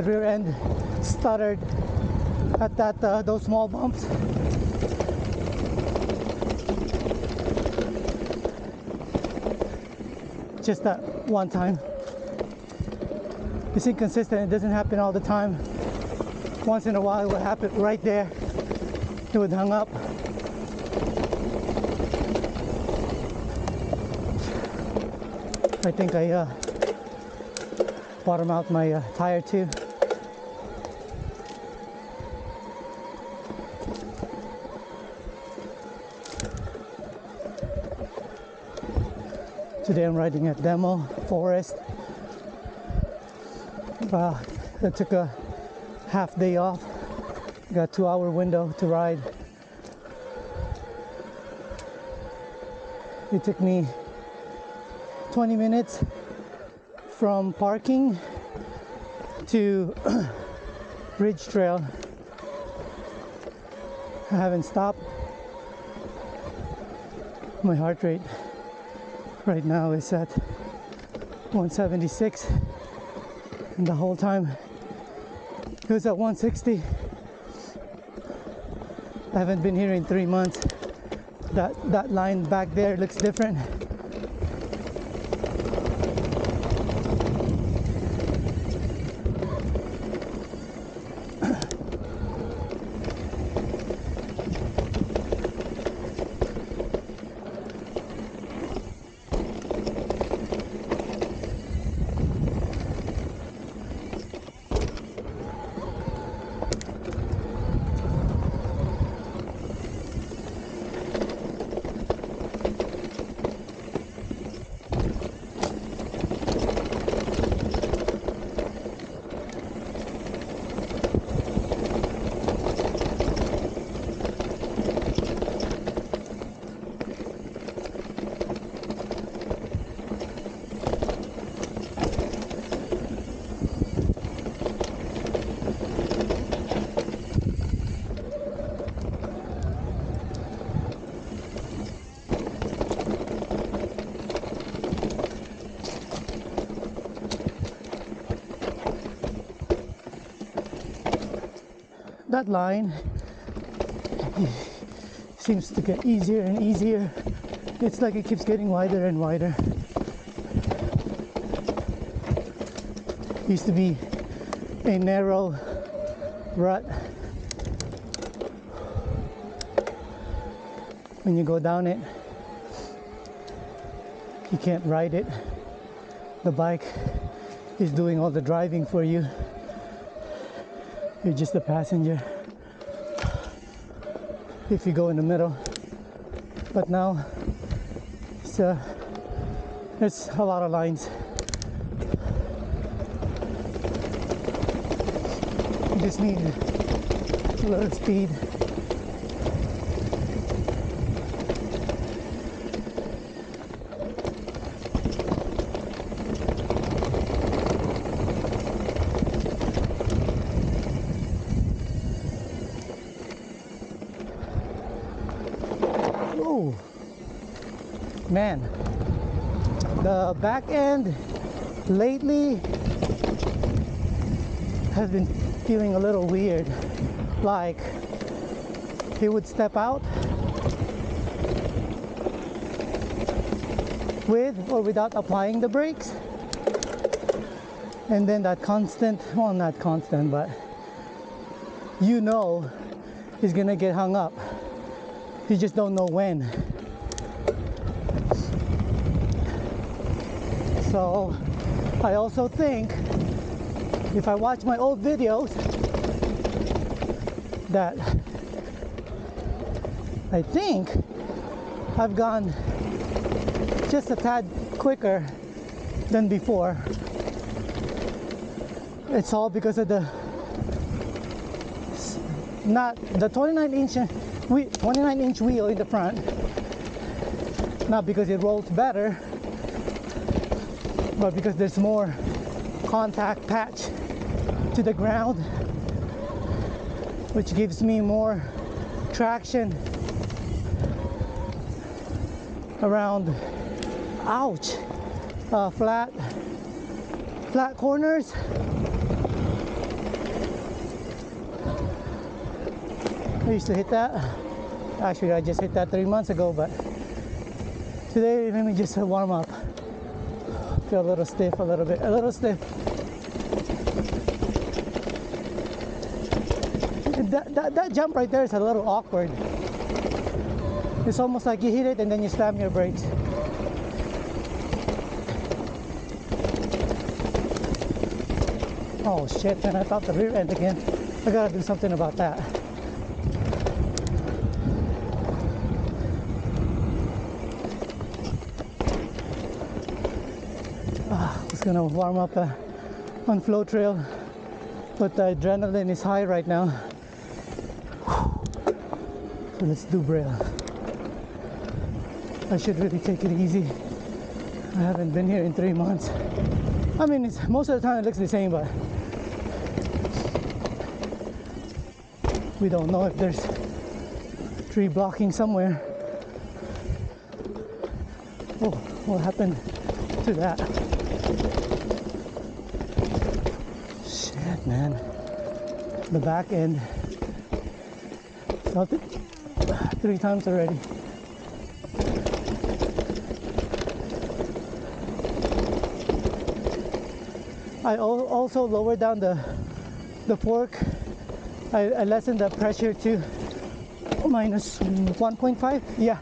the rear end stuttered at those small bumps. Just that one time. It's inconsistent. It doesn't happen all the time. Once in a while it would happen right there. It would hang up. I think I bottom out my tire too. Today I'm riding at Demo Forest. I took a half day off. Got a 2-hour window to ride. It took me 20 minutes from parking to Ridge Trail. I haven't stopped. My heart rate right now is at 176, and the whole time it was at 160. I haven't been here in 3 months. That line back there looks different. That line seems to get easier and easier. It's like it keeps getting wider and wider. Used to be a narrow rut. When you go down it, you can't ride it. The bike is doing all the driving for you. You're just a passenger if you go in the middle. But now there's a lot of lines. You just need a little speed. Man, the back end lately has been feeling a little weird, like he would step out with or without applying the brakes, and then that constant, well, not constant, but you know he's gonna get hung up. You just don't know when. So I also think, if I watch my old videos, that I think I've gone just a tad quicker than before. It's all because of the 29-inch wheel in the front, not because it rolls better, but because there's more contact patch to the ground, which gives me more traction around, ouch, flat corners. I used to hit that. Actually, I just hit that 3 months ago, but today, let me just warm up. Feel a little stiff, a little stiff. That jump right there is a little awkward. It's almost like you hit it and then you slam your brakes. Oh shit, man, I thought the rear end again. I gotta do something about that. Just gonna warm up on flow trail, but the adrenaline is high right now. So let's do Braille. I should really take it easy. I haven't been here in 3 months. I mean, most of the time it looks the same, but we don't know if there's tree blocking somewhere. Oh, what happened to that? Shit, man. The back end. Felt it 3 times already. I also lowered down the fork. I lessened the pressure to minus 1.5. Yeah.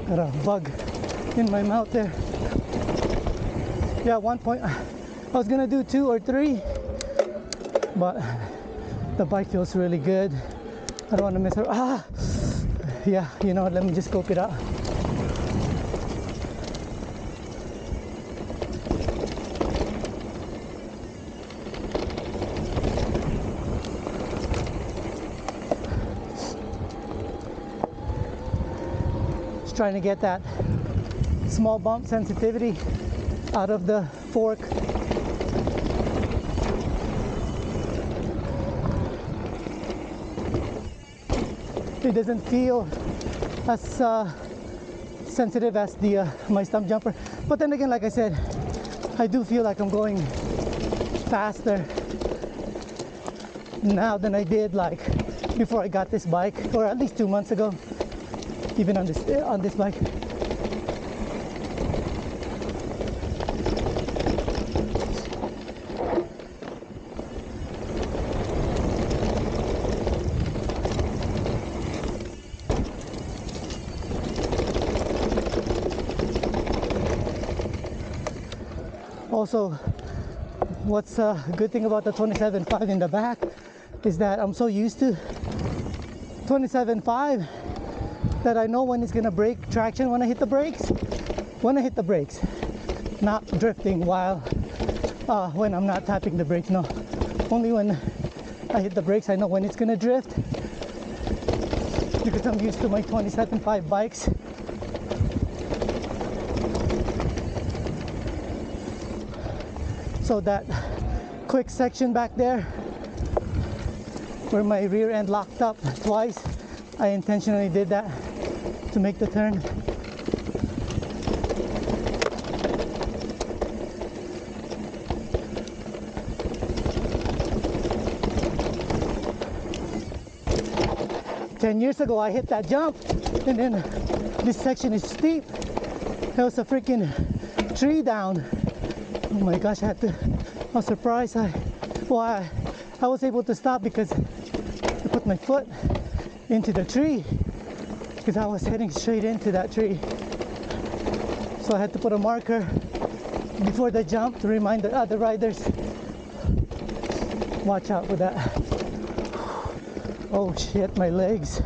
Got a bug in my mouth there. Yeah, 1 point. I was gonna do 2 or 3, but the bike feels really good. I don't want to miss her. Yeah, you know what, let me just scope it out. Just trying to get that small bump sensitivity out of the fork. It doesn't feel as sensitive as the my stump jumper, but then again, like I said, I do feel like I'm going faster now than I did like before I got this bike, or at least 2 months ago, even on this bike. Also, what's a good thing about the 27.5 in the back is that I'm so used to 27.5 that I know when it's gonna break traction when I hit the brakes. Not drifting while when I'm not tapping the brakes. No, only when I hit the brakes I know when it's gonna drift, because I'm used to my 27.5 bikes. So that quick section back there where my rear end locked up twice, I intentionally did that to make the turn. Ten years ago I hit that jump, and then this section is steep. There was a freaking tree down. Oh my gosh, I was surprised. I was able to stop because I put my foot into the tree, because I was heading straight into that tree. So I had to put a marker before the jump to remind the other riders, watch out for that. Oh shit, my legs.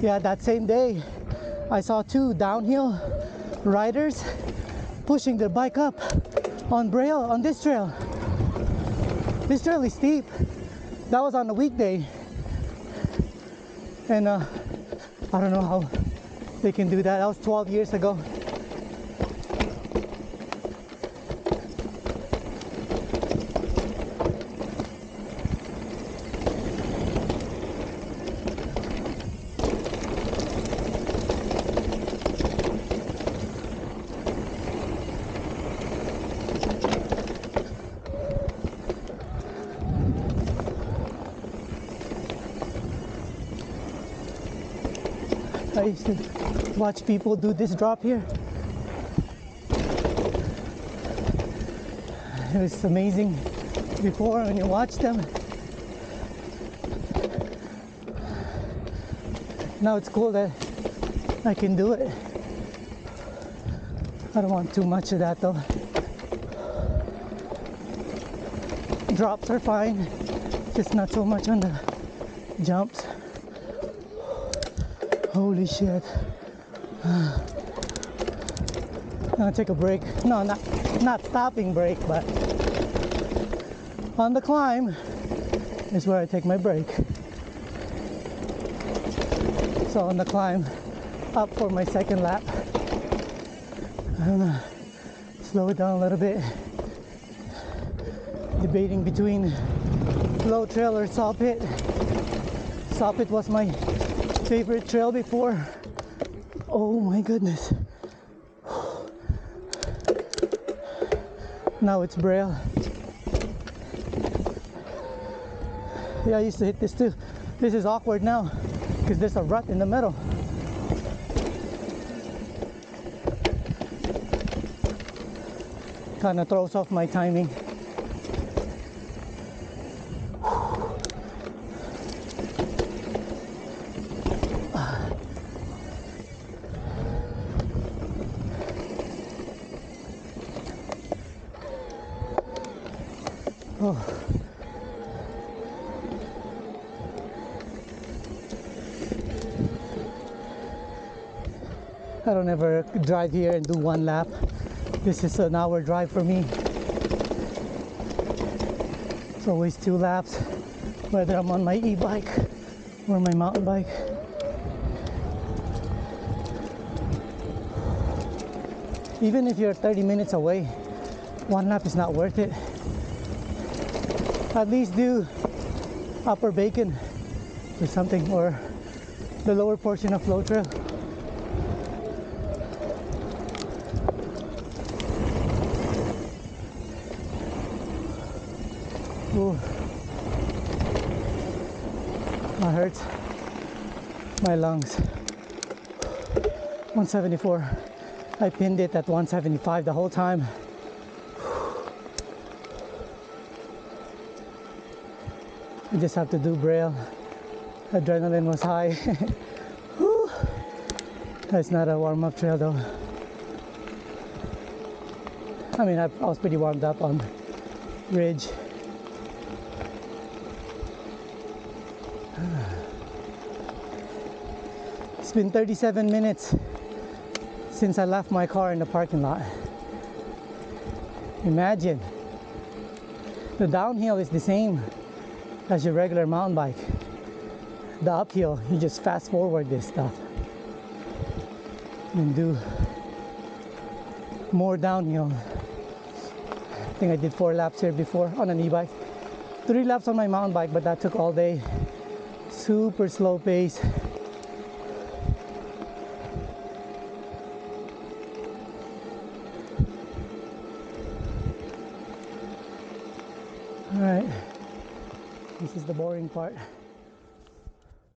Yeah, that same day I saw 2 downhill riders pushing their bike up on Braille on this trail. This trail is steep. That was on a weekday, and I don't know how they can do that. That was 12 years ago. I used to watch people do this drop here. It was amazing before when you watch them. Now it's cool that I can do it. I don't want too much of that though. Drops are fine, just not so much on the jumps. Holy shit. I'm gonna take a break. No, not stopping break, but on the climb is where I take my break. So on the climb up for my second lap, I'm gonna slow it down a little bit. Debating between Flow Trail or Saw Pit. Saw Pit was my favorite trail before. Oh my goodness. Now it's Braille. Yeah, I used to hit this too. This is awkward now because there's a rut in the middle. Kind of throws off my timing. Oh. I don't ever drive here and do one lap. This is an hour drive for me. It's always 2 laps, whether I'm on my e-bike or my mountain bike. Even if you're 30 minutes away, 1 lap is not worth it. At least do Upper Bacon or something, or the lower portion of Flow Trail. Ooh. That hurts my lungs. 174. I pinned it at 175 the whole time. I just have to do Braille. Adrenaline was high. That's not a warm-up trail though. I mean, I was pretty warmed up on Ridge. It's been 37 minutes since I left my car in the parking lot. Imagine. The downhill is the same as your regular mountain bike. The uphill, you just fast forward this stuff and do more downhill. I think I did 4 laps here before on an e-bike. 3 laps on my mountain bike, but that took all day. Super slow pace. All right. This is the boring part.